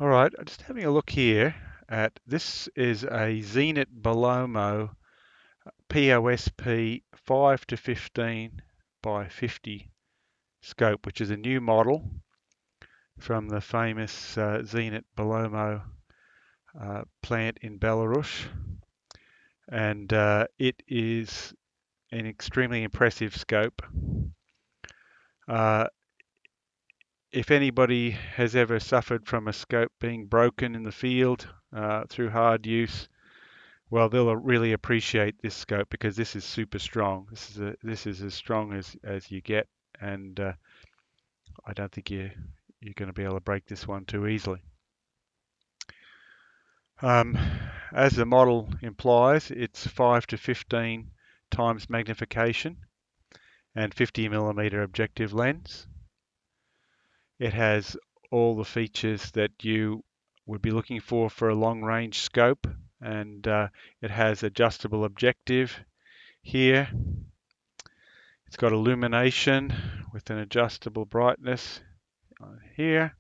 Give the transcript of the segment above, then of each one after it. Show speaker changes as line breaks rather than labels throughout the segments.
All right, just having a look here at this is a Zenit Belomo POSP 5 to 15 by 50 scope, which is a new model from the famous Zenit Belomo plant in Belarus. And it is an extremely impressive scope. Uh, if anybody has ever suffered from a scope being broken in the field through hard use, well, they'll really appreciate this scope because this is super strong. This is as strong as you get, and I don't think you're going to be able to break this one too easily. Um, as the model implies, it's 5 to 15 times magnification and 50 millimeter objective lens. It has all the features that you would be looking for a long range scope, and it has adjustable objective here. It's got illumination with an adjustable brightness here.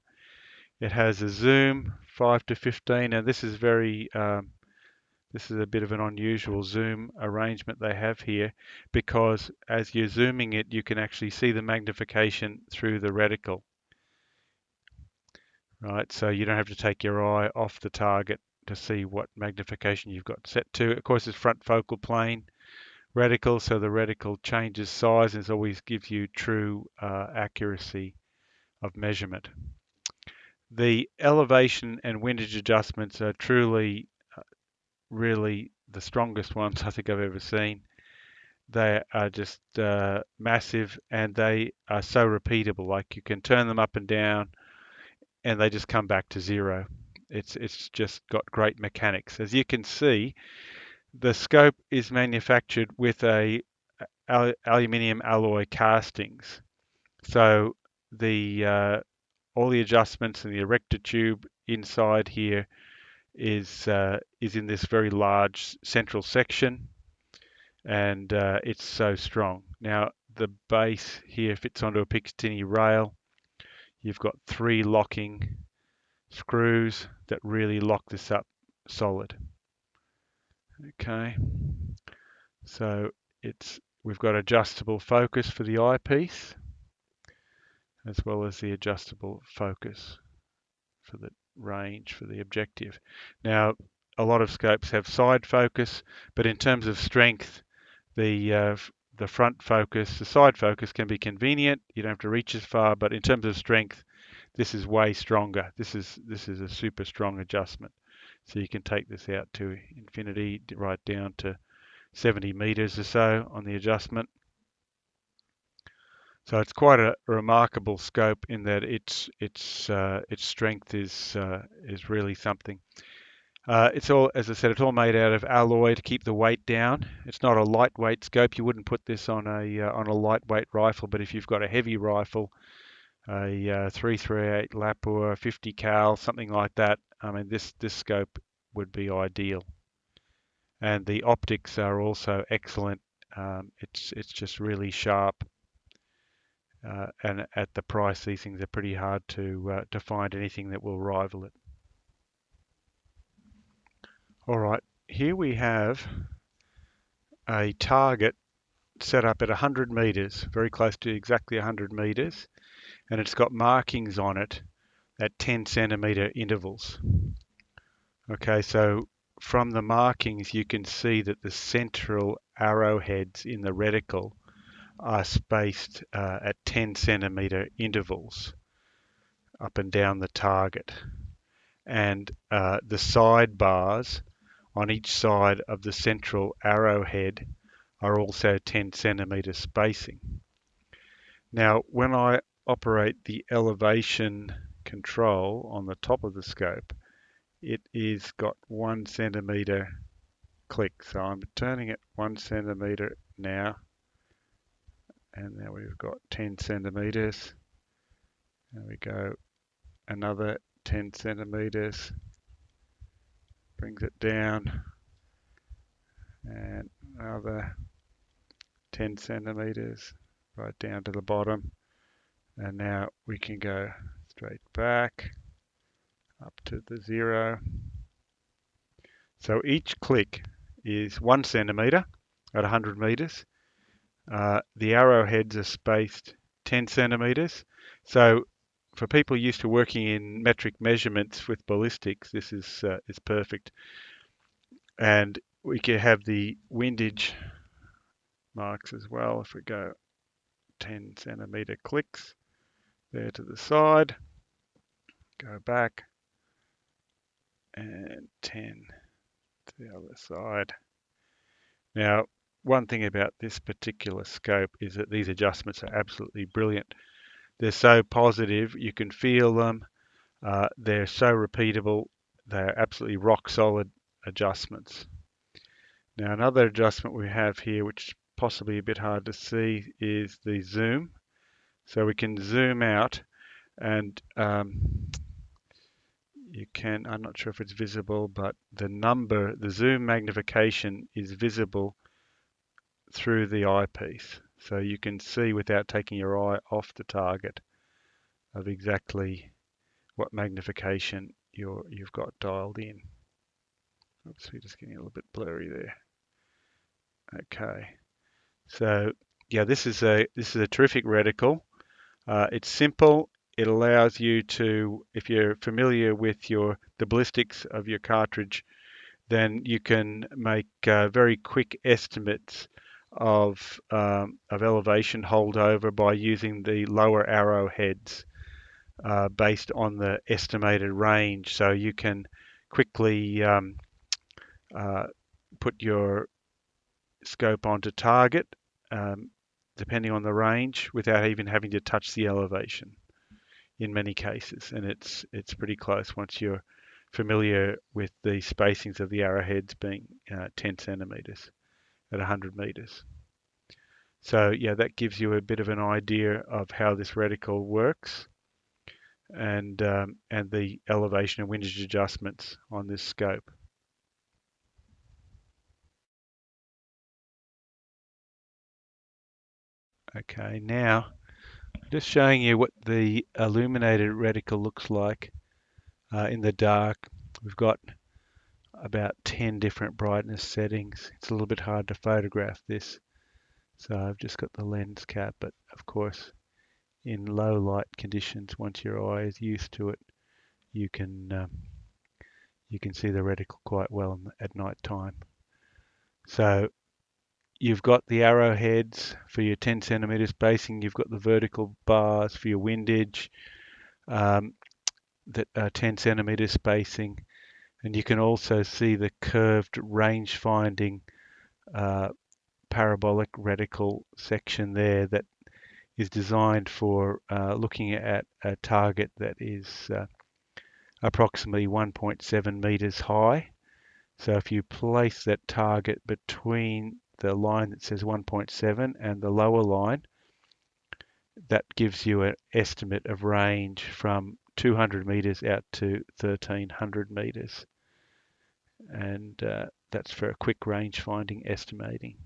It has a zoom 5 to 15, and this is this is a bit of an unusual zoom arrangement they have here, because as you're zooming it, you can actually see the magnification through the reticle. Right, so you don't have to take your eye off the target to see what magnification you've got set to. Of course, it's front focal plane reticle, so the reticle changes size and it always gives you true accuracy of measurement. The elevation and windage adjustments are truly, really the strongest ones I think I've ever seen. They are just massive, and they are so repeatable. Like, you can turn them up and down and they just come back to zero. It's just got great mechanics. As you can see, the scope is manufactured with a aluminium alloy castings. So the all the adjustments and the erector tube inside here is in this very large central section, and it's so strong. Now the base here fits onto a Picatinny rail. You've got 3 locking screws that really lock this up solid. Okay, so we've got adjustable focus for the eyepiece, as well as the adjustable focus for the range for the objective. Now, a lot of scopes have side focus, but in terms of strength, the front focus, the side focus can be convenient. You don't have to reach as far, but in terms of strength, this is way stronger. This is a super strong adjustment. So you can take this out to infinity, right down to 70 meters or so on the adjustment. So it's quite a remarkable scope in that its strength is really something. It's all, as I said, it's all made out of alloy to keep the weight down. It's not a lightweight scope. You wouldn't put this on a lightweight rifle, but if you've got a heavy rifle, a 338 Lapua, 50 cal, something like that, I mean, this scope would be ideal. And the optics are also excellent. It's just really sharp. And at the price, these things are pretty hard to find anything that will rival it. All right, here we have a target set up at 100 meters, very close to exactly 100 meters, and it's got markings on it at 10 centimeter intervals. Okay, so from the markings, you can see that the central arrowheads in the reticle are spaced at 10 centimeter intervals up and down the target. And the sidebars on each side of the central arrowhead are also 10 centimeter spacing. Now, when I operate the elevation control on the top of the scope, it is got 1 centimeter click. So I'm turning it 1 centimeter now, and now we've got 10 centimeters. There we go, another 10 centimeters, brings it down, and another 10 centimeters right down to the bottom. And now we can go straight back up to the 0. So each click is 1 centimetre at 100 metres. The arrowheads are spaced 10 centimetres. So for people used to working in metric measurements with ballistics, this is perfect. And we can have the windage marks as well. If we go 10 centimetre clicks there to the side, go back, and 10 to the other side. Now, one thing about this particular scope is that these adjustments are absolutely brilliant. They're so positive, you can feel them. They're so repeatable. They're absolutely rock solid adjustments. Now, another adjustment we have here, which is possibly a bit hard to see, is the zoom. So we can zoom out, and you can, I'm not sure if it's visible, but the zoom magnification is visible through the eyepiece. So you can see without taking your eye off the target of exactly what magnification you've got dialed in. Oops, we're just getting a little bit blurry there. Okay, so yeah, this is a terrific reticle. It's simple. It allows you to, if you're familiar with the ballistics of your cartridge, then you can make very quick estimates of elevation holdover by using the lower arrowheads based on the estimated range. So you can quickly uh, put your scope onto target um, depending on the range without even having to touch the elevation in many cases, and it's pretty close once you're familiar with the spacings of the arrowheads being 10 centimeters at 100 meters. So yeah, that gives you a bit of an idea of how this reticle works and the elevation and windage adjustments on this scope. Okay, now just showing you what the illuminated reticle looks like in the dark. We've got about 10 different brightness settings. It's a little bit hard to photograph this, so I've just got the lens cap, but of course in low light conditions, once your eye is used to it, you can see the reticle quite well at night time. So you've got the arrowheads for your 10 centimeter spacing. You've got the vertical bars for your windage that are 10 centimeter spacing, and you can also see the curved range finding parabolic reticle section there that is designed for looking at a target that is approximately 1.7 meters high. So if you place that target between the line that says 1.7 and the lower line, that gives you an estimate of range from 200 meters out to 1300 meters. And that's for a quick range finding estimating.